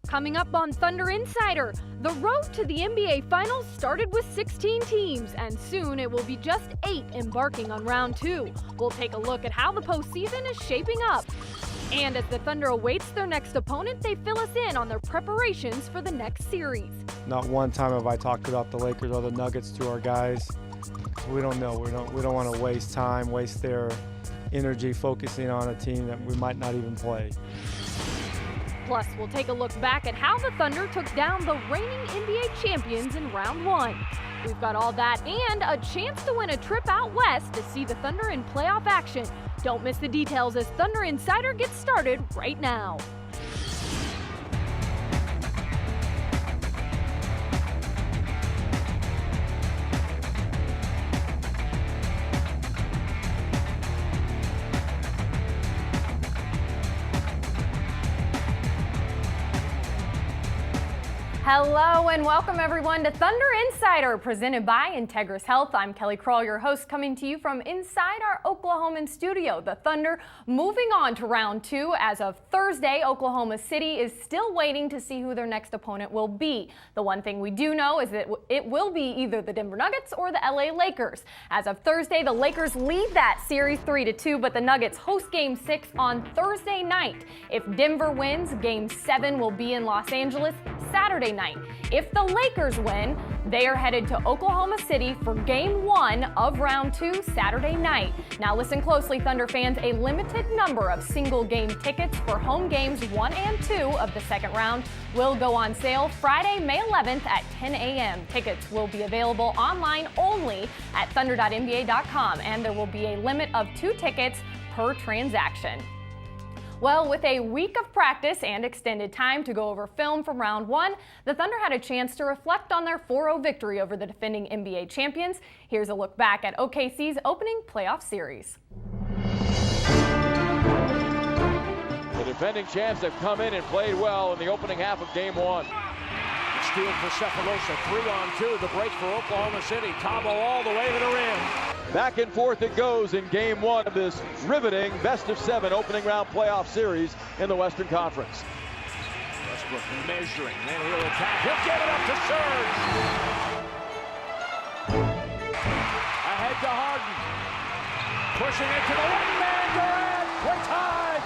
Coming up on Thunder Insider, the road to the NBA Finals started with 16 teams, and soon it will be just 8 embarking on round 2. We'll take a look at how the postseason is shaping up. And as the Thunder awaits their next opponent, they fill us in on their preparations for the next series. Not one time have I talked about the Lakers or the Nuggets to our guys. We don't know. We don't want to waste time, waste their energy focusing on a team that we might not even play. Plus, we'll take a look back at how the Thunder took down the reigning NBA champions in round 1. We've got all that and a chance to win a trip out west to see the Thunder in playoff action. Don't miss the details as Thunder Insider gets started right now. Hello and welcome everyone to Thunder Insider, presented by Integris Health. I'm Kelly Kroll, your host, coming to you from inside our Oklahoman studio. The Thunder moving on to round 2. As of Thursday, Oklahoma City is still waiting to see who their next opponent will be. The one thing we do know is that it will be either the Denver Nuggets or the LA Lakers. As of Thursday, the Lakers lead that series 3-2, but the Nuggets host Game 6 on Thursday night. If Denver wins, Game 7 will be in Los Angeles Saturday night. If the Lakers win, they are headed to Oklahoma City for Game 1 of Round 2 Saturday night. Now listen closely, Thunder fans. A limited number of single-game tickets for home games 1 and 2 of the second round will go on sale Friday, May 11th at 10 a.m. Tickets will be available online only at thunder.nba.com, and there will be a limit of 2 tickets per transaction. Well, with a week of practice and extended time to go over film from round 1, the Thunder had a chance to reflect on their 4-0 victory over the defending NBA champions. Here's a look back at OKC's opening playoff series. The defending champs have come in and played well in the opening half of Game 1. Steal for Sefolosha, 3-on-2, the break for Oklahoma City. Tabo all the way to the rim. Back and forth it goes in Game 1 of this riveting best-of-7 opening round playoff series in the Western Conference. Westbrook measuring, then he'll attack. He'll get it up to Serge. Ahead to Harden. Pushing it to the one-man Durant. We're tied.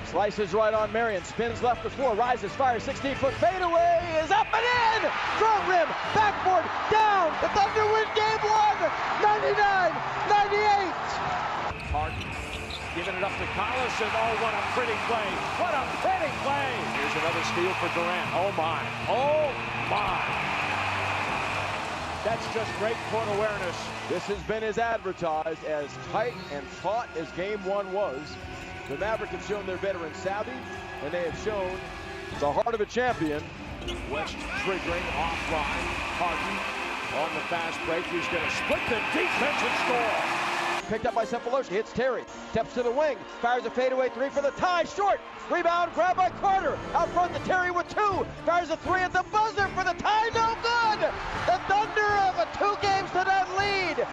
Slices right on Marion, spins left to floor, rises, fires, 16-foot fadeaway is up and in! Front rim, backboard, down! The Thunder win Game 1, 99-98! Harden giving it up to Collison. Oh, what a pretty play! What a pretty play! Here's another steal for Durant. Oh my! Oh my! That's just great court awareness. This has been as advertised, as tight and fought as Game 1 was. The Mavericks have shown their veteran savvy, and they have shown the heart of a champion. West triggering offline. Harden on the fast break. He's going to split the defense and score. Picked up by Sefolosha, hits Terry, steps to the wing, fires a fadeaway 3 for the tie, short. Rebound, grabbed by Carter. Out front to Terry with 2. Fires a 3 at the buzzer for the tie, no good. The Thunder have a 2 games to none lead.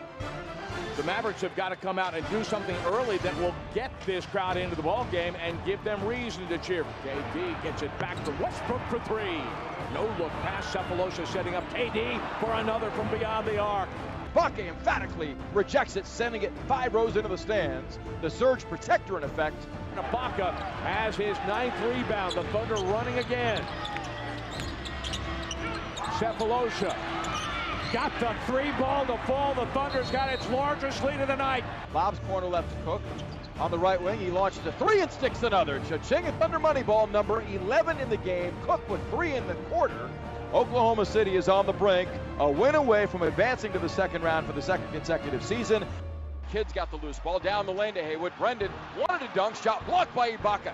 The Mavericks have got to come out and do something early that will get this crowd into the ball game and give them reason to cheer. KD gets it back to Westbrook for 3. No look pass. Sefolosha setting up KD for another from beyond the arc. Ibaka emphatically rejects it, sending it 5 rows into the stands. The surge protector in effect. And Ibaka has his 9th rebound. The Thunder running again. Sefolosha got the 3 ball to fall. The Thunder's got its largest lead of the night. Lobs corner left to Cook. On the right wing, he launches a 3 and sticks another. Cha-ching, Thunder money ball number 11 in the game. Cook with 3 in the quarter. Oklahoma City is on the brink, a win away from advancing to the second round for the second consecutive season. Kids got the loose ball down the lane to Haywood. Brendan wanted to dunk, shot blocked by Ibaka.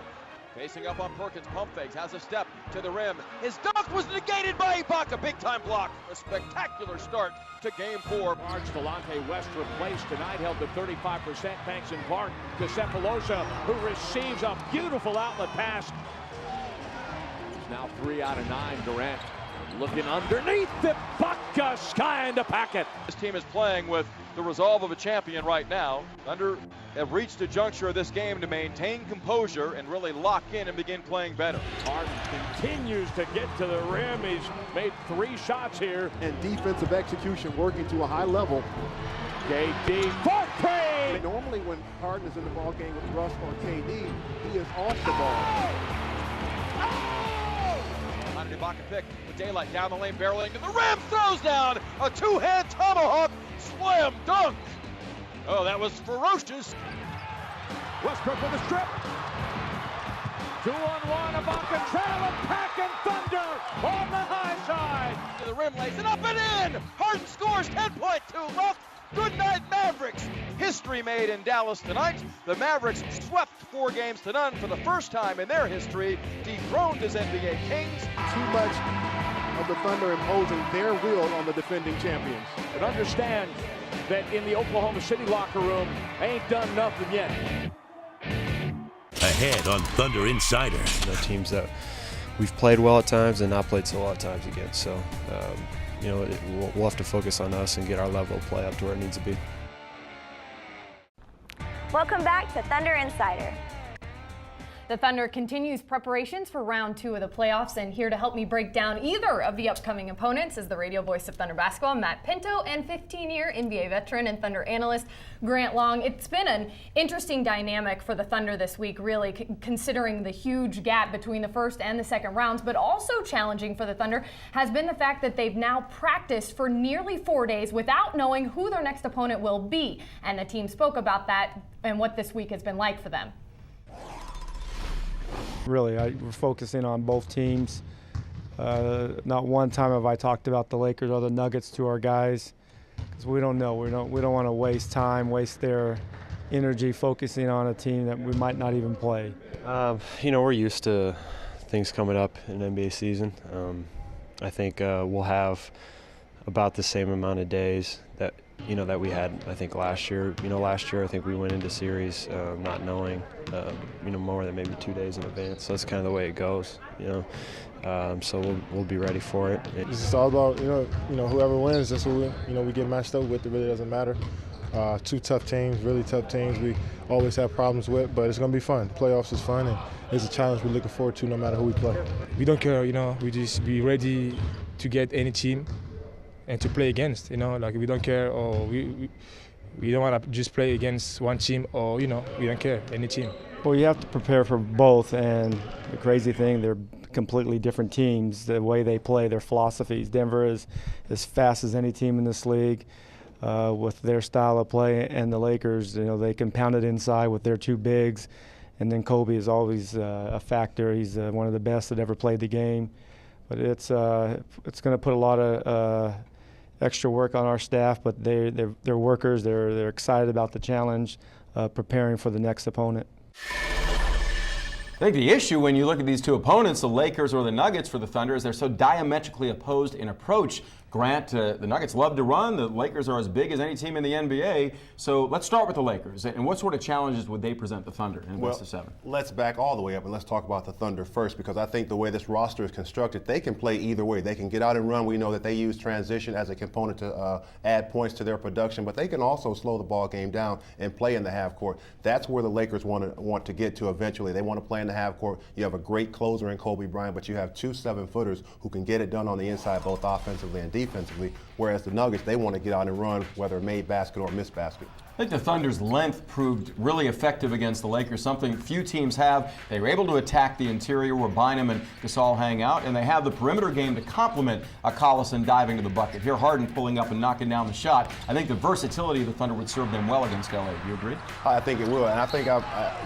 Facing up on Perkins, pump fakes, has a step to the rim. His dunk was negated by Ibaka. Big time block. A spectacular start to Game 4. Large Delonte West replaced tonight, held to 35% thanks in part to Sefolosha, who receives a beautiful outlet pass. Now 3 out of 9. Durant Looking underneath the Ibaka, sky in the packet. This team is playing with the resolve of a champion right now. Thunder have reached a juncture of this game to maintain composure and really lock in and begin playing better. Harden continues to get to the rim. He's made 3 shots here. And defensive execution working to a high level. KD for 3. Normally when Harden is in the ball game with Russ or KD, he is off the ball. On an Ibaka pick with daylight down the lane, barreling to the rim, throws down a 2-hand tomahawk, slam dunk. Oh, that was ferocious. Westbrook with a strip. 2-on-1, Ibaka trailing, Pack and Thunder on the high side. To the rim, lays it up and in. Harden scores, 10.2 left. Good night, Mavericks. History made in Dallas tonight. The Mavericks swept 4 games to none for the first time in their history, dethroned as NBA Kings. Too much of the Thunder imposing their will on the defending champions. And understand that in the Oklahoma City locker room, they ain't done nothing yet. Ahead on Thunder Insider. Teams that we've played well at times and not played so well at times against. So, we'll have to focus on us and get our level of play up to where it needs to be. Welcome back to Thunder Insider. The Thunder continues preparations for round 2 of the playoffs, and here to help me break down either of the upcoming opponents is the radio voice of Thunder basketball, Matt Pinto, and 15-year NBA veteran and Thunder analyst, Grant Long. It's been an interesting dynamic for the Thunder this week, really, considering the huge gap between the first and the second rounds, but also challenging for the Thunder has been the fact that they've now practiced for nearly 4 days without knowing who their next opponent will be, and the team spoke about that and what this week has been like for them. Really, we're focusing on both teams. Not one time have I talked about the Lakers or the Nuggets to our guys, because we don't know. We don't want to waste time, waste their energy focusing on a team that we might not even play. We're used to things coming up in NBA season. I think we'll have about the same amount of days that we had, I think, last year. Last year I think we went into series not knowing, more than maybe 2 days in advance. So that's kind of the way it goes, So we'll be ready for it. It's just all about, whoever wins, that's who we get matched up with. It really doesn't matter. 2 tough teams, really tough teams we always have problems with, but it's going to be fun. Playoffs is fun, and it's a challenge we're looking forward to no matter who we play. We don't care, we just be ready to get any team and to play against, we don't care, or we don't want to just play against one team, or, we don't care, any team. Well, you have to prepare for both, and the crazy thing, they're completely different teams, the way they play, their philosophies. Denver is as fast as any team in this league with their style of play, and the Lakers, they can pound it inside with their 2 bigs, and then Kobe is always a factor. He's one of the best that ever played the game, but it's going to put a lot of extra work on our staff, but they're workers. They're excited about the challenge, preparing for the next opponent. I think the issue when you look at these 2 opponents, the Lakers or the Nuggets for the Thunder, is they're so diametrically opposed in approach. Grant, the Nuggets love to run. The Lakers are as big as any team in the NBA. So let's start with the Lakers. And what sort of challenges would they present the Thunder in best of 7? Let's back all the way up and let's talk about the Thunder first, because I think the way this roster is constructed, they can play either way. They can get out and run. We know that they use transition as a component to add points to their production, but they can also slow the ball game down and play in the half court. That's where the Lakers want to get to eventually. They want to play in the half court. You have a great closer in Kobe Bryant, but you have 2 7-footers who can get it done on the inside, both offensively and defensively, whereas the Nuggets, they want to get out and run, whether made basket or missed basket. I think the Thunder's length proved really effective against the Lakers, something few teams have. They were able to attack the interior where Bynum and Gasol hang out, and they have the perimeter game to complement Collison diving to the bucket. Here, Harden pulling up and knocking down the shot. I think the versatility of the Thunder would serve them well against LA. Do you agree? I think it will, and I think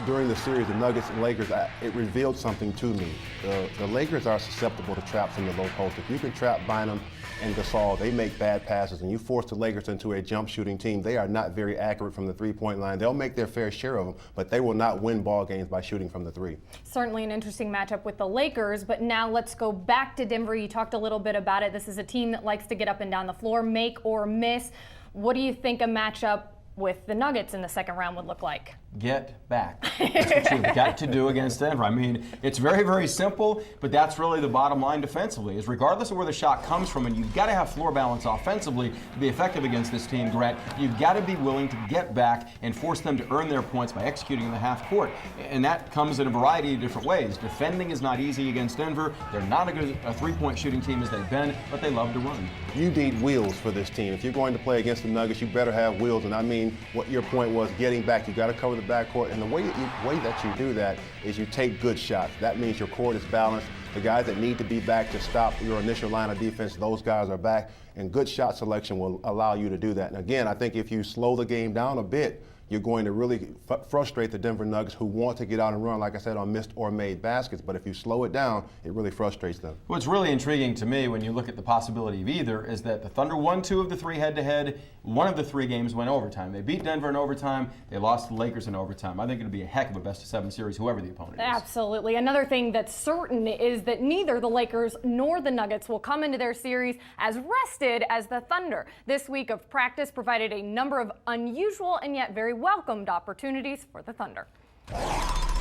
during the series, the Nuggets and Lakers, it revealed something to me. The Lakers are susceptible to traps in the low post. If you can trap Bynum and Gasol, they make bad passes, and you force the Lakers into a jump shooting team. They are not very accurate from the 3-point line. They'll make their fair share of them, but they will not win ball games by shooting from the 3. Certainly an interesting matchup with the Lakers, but now let's go back to Denver. You talked a little bit about it. This is a team that likes to get up and down the floor, make or miss. What do you think a matchup with the Nuggets in the second round would look like? get back. That's what you've got to do against Denver. I mean, it's very, very simple, but that's really the bottom line defensively, is regardless of where the shot comes from, and you've got to have floor balance offensively to be effective against this team, Grant, you've got to be willing to get back and force them to earn their points by executing in the half court. And that comes in a variety of different ways. Defending is not easy against Denver. They're not a three-point shooting team as they've been, but they love to run. You need wheels for this team. If you're going to play against the Nuggets, you better have wheels. And I mean, what your point was, getting back, you got to cover the backcourt. And the way that you do that is you take good shots. That means your court is balanced. The guys that need to be back to stop your initial line of defense, those guys are back. And good shot selection will allow you to do that. And again, I think if you slow the game down a bit, you're going to really frustrate the Denver Nuggets, who want to get out and run, like I said, on missed or made baskets. But if you slow it down, it really frustrates them. What's really intriguing to me when you look at the possibility of either is that the Thunder won 2 of the 3 head-to-head. One of the 3 games went overtime. They beat Denver in overtime. They lost to the Lakers in overtime. I think it'll be a heck of a best-of-7 series, whoever the opponent is. Absolutely. Another thing that's certain is that neither the Lakers nor the Nuggets will come into their series as rested as the Thunder. This week of practice provided a number of unusual and yet very welcomed opportunities for the Thunder. Yeah,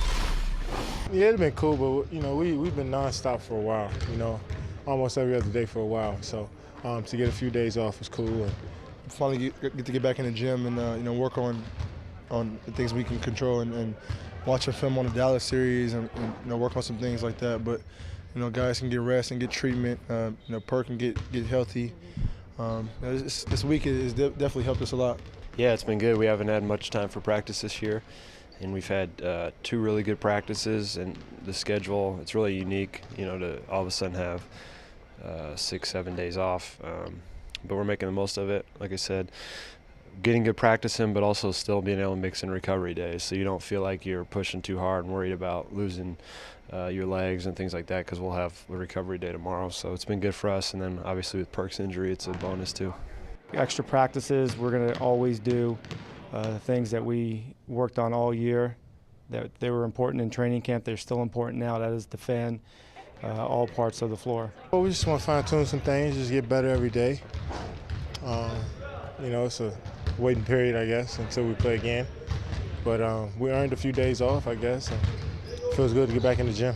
it'd been cool, but we've been nonstop for a while. Almost every other day for a while. So to get a few days off was cool. And finally get to get back in the gym and work on the things we can control and watch a film on the Dallas series and work on some things like that. But guys can get rest and get treatment. Perk can get healthy. This week has definitely helped us a lot. Yeah, it's been good. We haven't had much time for practice this year, and we've had 2 really good practices, and the schedule, it's really unique, to all of a sudden have 6-7 days off. But we're making the most of it. Like I said, getting good practice in, but also still being able to mix in recovery days, so you don't feel like you're pushing too hard and worried about losing your legs and things like that, because we'll have a recovery day tomorrow. So it's been good for us, and then obviously with Perk's injury, it's a bonus too. Extra practices, we're going to always do things that we worked on all year, that they were important in training camp. They're still important now. That is defend all parts of the floor. Well, we just want to fine-tune some things, just get better every day. It's a waiting period, I guess, until we play again. But we earned a few days off, I guess, and it feels good to get back in the gym.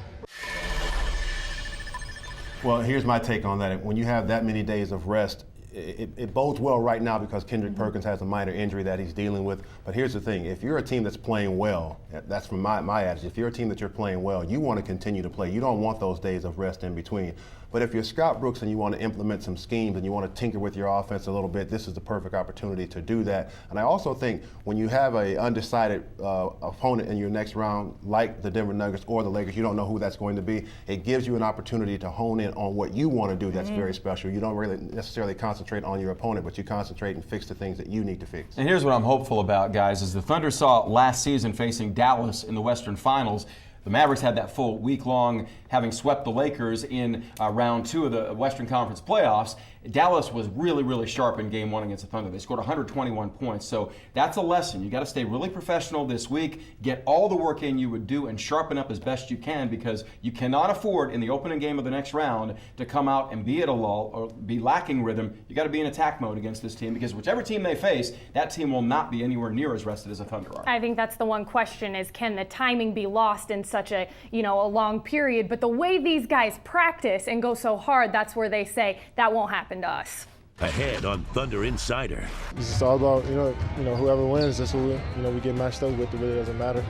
Well, here's my take on that. When you have that many days of rest, it bodes well right now because Kendrick Perkins has a minor injury that he's dealing with. But here's the thing. If you're a team that's playing well, that's from my attitude. If you're a team that you're playing well, you want to continue to play. You don't want those days of rest in between. But if you're Scott Brooks and you want to implement some schemes and you want to tinker with your offense a little bit, this is the perfect opportunity to do that. And I also think when you have an undecided opponent in your next round, like the Denver Nuggets or the Lakers, you don't know who that's going to be. It gives you an opportunity to hone in on what you want to do that's very special. You don't really necessarily concentrate on your opponent, but you concentrate and fix the things that you need to fix. And here's what I'm hopeful about, guys, is the Thunder saw last season facing Dallas in the Western Finals. The Mavericks had that full week-long, having swept the Lakers in round 2 of the Western Conference playoffs. Dallas was really, really sharp in Game 1 against the Thunder. They scored 121 points. So that's a lesson. You got to stay really professional this week, get all the work in you would do, and sharpen up as best you can, because you cannot afford in the opening game of the next round to come out and be at a lull or be lacking rhythm. You got to be in attack mode against this team, because whichever team they face, that team will not be anywhere near as rested as the Thunder are. I think that's the one question, is can the timing be lost in such a long period? But the way these guys practice and go so hard, that's where they say that won't happen to us. Ahead on Thunder Insider. It's just all about, whoever wins, that's who we get matched up with. It really doesn't matter.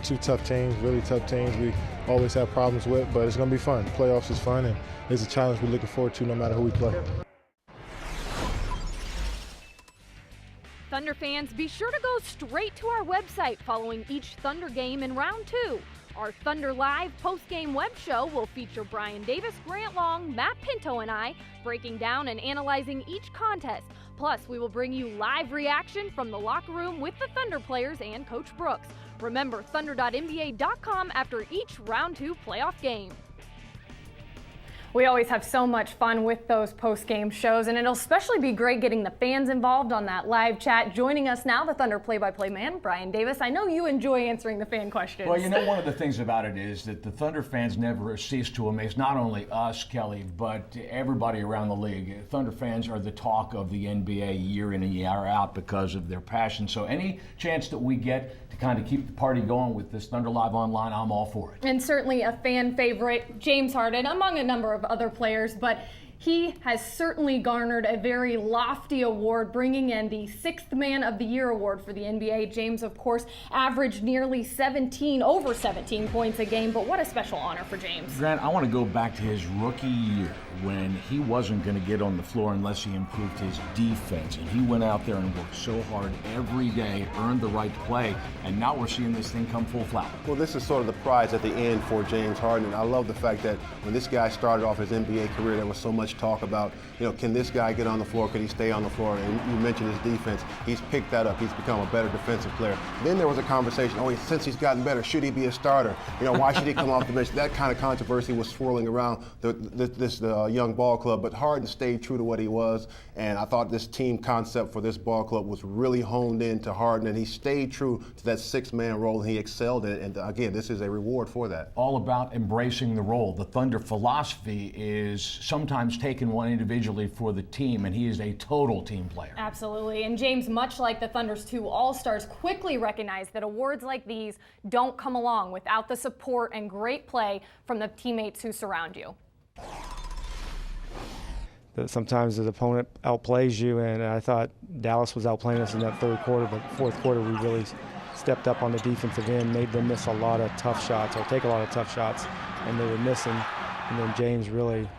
2 tough teams, really tough teams we always have problems with, but it's going to be fun. Playoffs is fun, and it's a challenge we're looking forward to no matter who we play. Thunder fans, be sure to go straight to our website following each Thunder game in round 2. Our Thunder Live post-game web show will feature Brian Davis, Grant Long, Matt Pinto, and I breaking down and analyzing each contest. Plus, we will bring you live reaction from the locker room with the Thunder players and Coach Brooks. Remember, thunder.nba.com after each round 2 playoff game. We always have so much fun with those post-game shows, and it'll especially be great getting the fans involved on that live chat. Joining us now, the Thunder play-by-play man, Brian Davis. I know you enjoy answering the fan questions. Well, you know, one of the things about it is that the Thunder fans never cease to amaze not only us, Kelly, but everybody around the league. Thunder fans are the talk of the NBA year in and year out because of their passion. So any chance that we get to kind of keep the party going with this Thunder Live Online, I'm all for it. And certainly a fan favorite, James Harden, among a number of other players, but he has certainly garnered a very lofty award, bringing in the 6th Man of the Year award for the NBA. James, of course, averaged nearly over 17 points a game, but what a special honor for James. Grant, I want to go back to his rookie year when he wasn't going to get on the floor unless he improved his defense. And he went out there and worked so hard every day, earned the right to play, and now we're seeing this thing come full flower. Well, this is sort of the prize at the end for James Harden. And I love the fact that when this guy started off his NBA career, there was so much talk about, can this guy get on the floor? Can he stay on the floor? And you mentioned his defense. He's picked that up. He's become a better defensive player. Then there was a conversation, since he's gotten better, should he be a starter? Why should he come off the bench? That kind of controversy was swirling around this young ball club, but Harden stayed true to what he was, and I thought this team concept for this ball club was really honed in to Harden, and he stayed true to that 6-man role, and he excelled in it, and again, this is a reward for that. All about embracing the role. The Thunder philosophy is sometimes taking one individually for the team, and he is a total team player. Absolutely, and James, much like the Thunder's 2 All-Stars, quickly recognized that awards like these don't come along without the support and great play from the teammates who surround you. That sometimes the opponent outplays you, and I thought Dallas was outplaying us in that 3rd quarter, but 4th quarter we really stepped up on the defensive end, made them miss a lot of tough shots or take a lot of tough shots, and they were missing. And then James really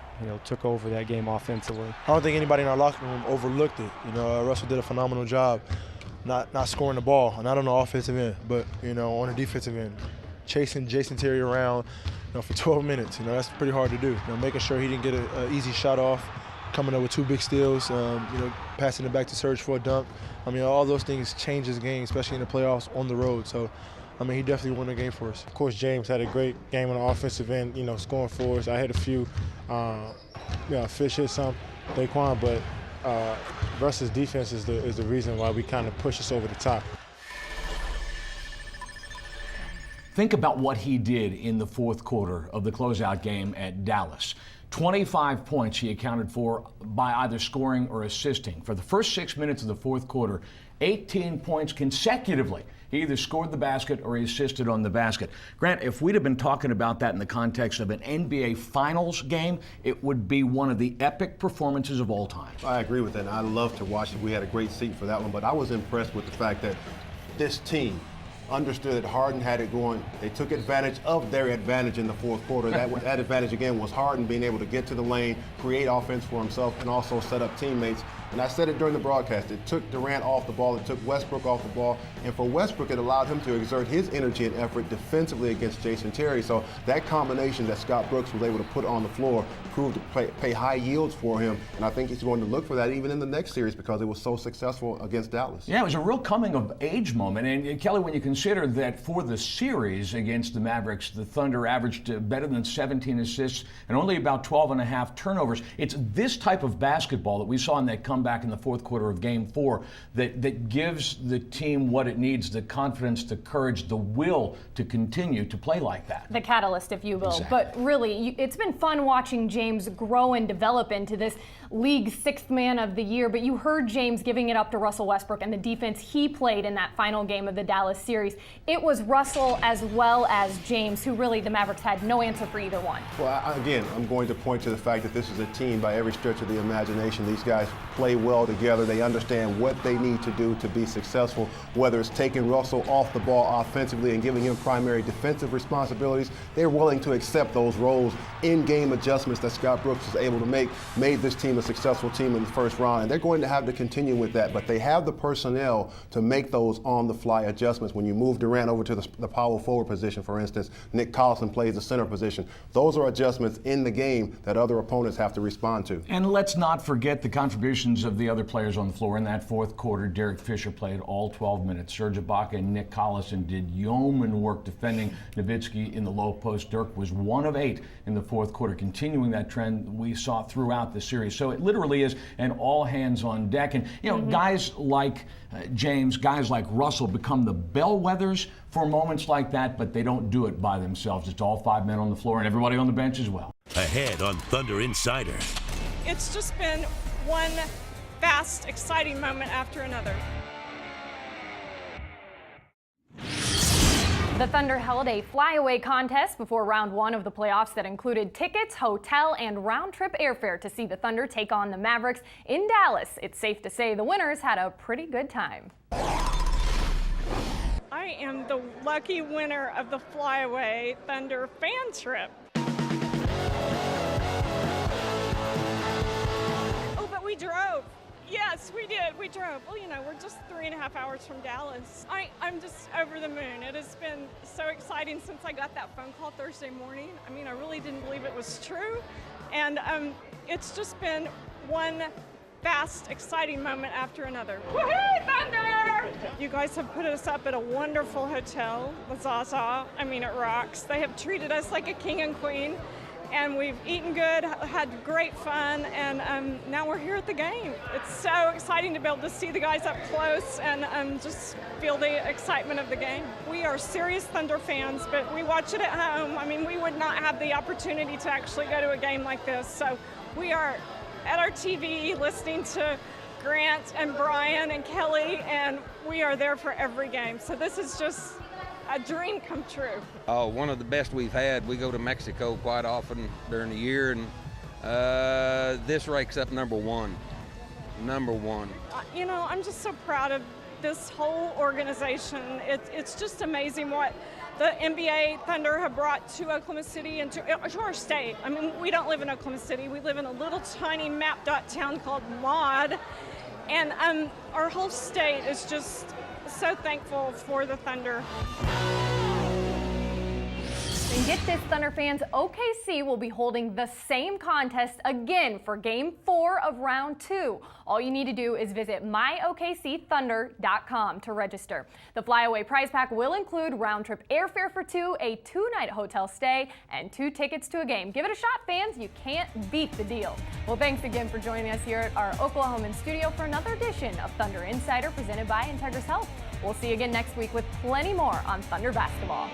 took over that game offensively. I don't think anybody in our locker room overlooked it. Russell did a phenomenal job not scoring the ball, not on the offensive end, but on the defensive end, chasing Jason Terry around for 12 minutes. That's pretty hard to do. Making sure he didn't get an easy shot off, coming up with 2 big steals, passing it back to Serge for a dunk. All those things change his game, especially in the playoffs on the road. So, he definitely won the game for us. Of course, James had a great game on the offensive end, scoring for us. I had a few, Fish hit some, Daquan, but Russ's defense is the reason why we kind of push us over the top. Think about what he did in the 4th quarter of the closeout game at Dallas. 25 points he accounted for by either scoring or assisting. For the first 6 minutes of the 4th quarter, 18 points consecutively. He either scored the basket or he assisted on the basket. Grant, if we'd have been talking about that in the context of an NBA Finals game, it would be one of the epic performances of all time. I agree with that, and I love to watch it. We had a great seat for that one, but I was impressed with the fact that this team understood that Harden had it going. They took advantage of their advantage in the 4th quarter. That advantage, again, was Harden being able to get to the lane, create offense for himself, and also set up teammates. And I said it during the broadcast, it took Durant off the ball, it took Westbrook off the ball, and for Westbrook, it allowed him to exert his energy and effort defensively against Jason Terry. So that combination that Scott Brooks was able to put on the floor proved to pay high yields for him, and I think he's going to look for that even in the next series because it was so successful against Dallas. Yeah, it was a real coming-of-age moment, and Kelly, when you consider that for the series against the Mavericks, the Thunder averaged better than 17 assists and only about 12.5 turnovers, it's this type of basketball that we saw in that comeback in the 4th quarter of Game 4 that gives the team what it needs, the confidence, the courage, the will to continue to play like that. The catalyst, if you will. Exactly. But really, it's been fun watching James grow and develop into this league 6th Man of the Year, but you heard James giving it up to Russell Westbrook and the defense he played in that final game of the Dallas series. It was Russell as well as James, who really the Mavericks had no answer for either one. Well, again, I'm going to point to the fact that this is a team by every stretch of the imagination. These guys play well together. They understand what they need to do to be successful, whether it's taking Russell off the ball offensively and giving him primary defensive responsibilities. They're willing to accept those roles. In-game adjustments that Scott Brooks was able to make made this team a successful team in the 1st round, and they're going to have to continue with that, but they have the personnel to make those on-the-fly adjustments. When you move Durant over to the power forward position, for instance, Nick Collison plays the center position. Those are adjustments in the game that other opponents have to respond to. And let's not forget the contributions names of the other players on the floor in that fourth quarter. Derek Fisher played all 12 minutes. Serge Ibaka and Nick Collison did yeoman work defending Nowitzki in the low post. Dirk was 1 of 8 in the fourth quarter, continuing that trend we saw throughout the series. So it literally is an all hands on deck. And, you know, guys like James, guys like Russell become the bellwethers for moments like that, but they don't do it by themselves. It's all 5 men on the floor and everybody on the bench as well. Ahead on Thunder Insider. It's just been one fast, exciting moment after another. The Thunder held a flyaway contest before round 1 of the playoffs that included tickets, hotel, and round-trip airfare to see the Thunder take on the Mavericks in Dallas. It's safe to say the winners had a pretty good time. I am the lucky winner of the flyaway Thunder fan trip. Oh, but we drove. Yes, we did. We drove. Well, you know, we're just 3.5 hours from Dallas. I'm just over the moon. It has been so exciting since I got that phone call Thursday morning. I mean, I really didn't believe it was true. And it's just been one fast, exciting moment after another. Woohoo, Thunder! You guys have put us up at a wonderful hotel, the Zaza. I mean, it rocks. They have treated us like a king and queen. And we've eaten good, had great fun, and now we're here at the game. It's so exciting to be able to see the guys up close and just feel the excitement of the game. We are serious Thunder fans, but we watch it at home. I mean, we would not have the opportunity to actually go to a game like this. So we are at our TV listening to Grant and Brian and Kelly, and we are there for every game. So this is just a dream come true. Oh, one of the best we've had. We go to Mexico quite often during the year, and this ranks up number one. Number one. You know, I'm just so proud of this whole organization. It's just amazing what the NBA Thunder have brought to Oklahoma City and to our state. I mean, we don't live in Oklahoma City. We live in a little tiny map dot town called Maud, and our whole state is just so thankful for the Thunder. And get this, Thunder fans, OKC will be holding the same contest again for Game 4 of Round 2. All you need to do is visit myokcthunder.com to register. The flyaway prize pack will include round-trip airfare for 2, a 2-night hotel stay, and 2 tickets to a game. Give it a shot, fans. You can't beat the deal. Well, thanks again for joining us here at our Oklahoman studio for another edition of Thunder Insider presented by Integris Health. We'll see you again next week with plenty more on Thunder basketball.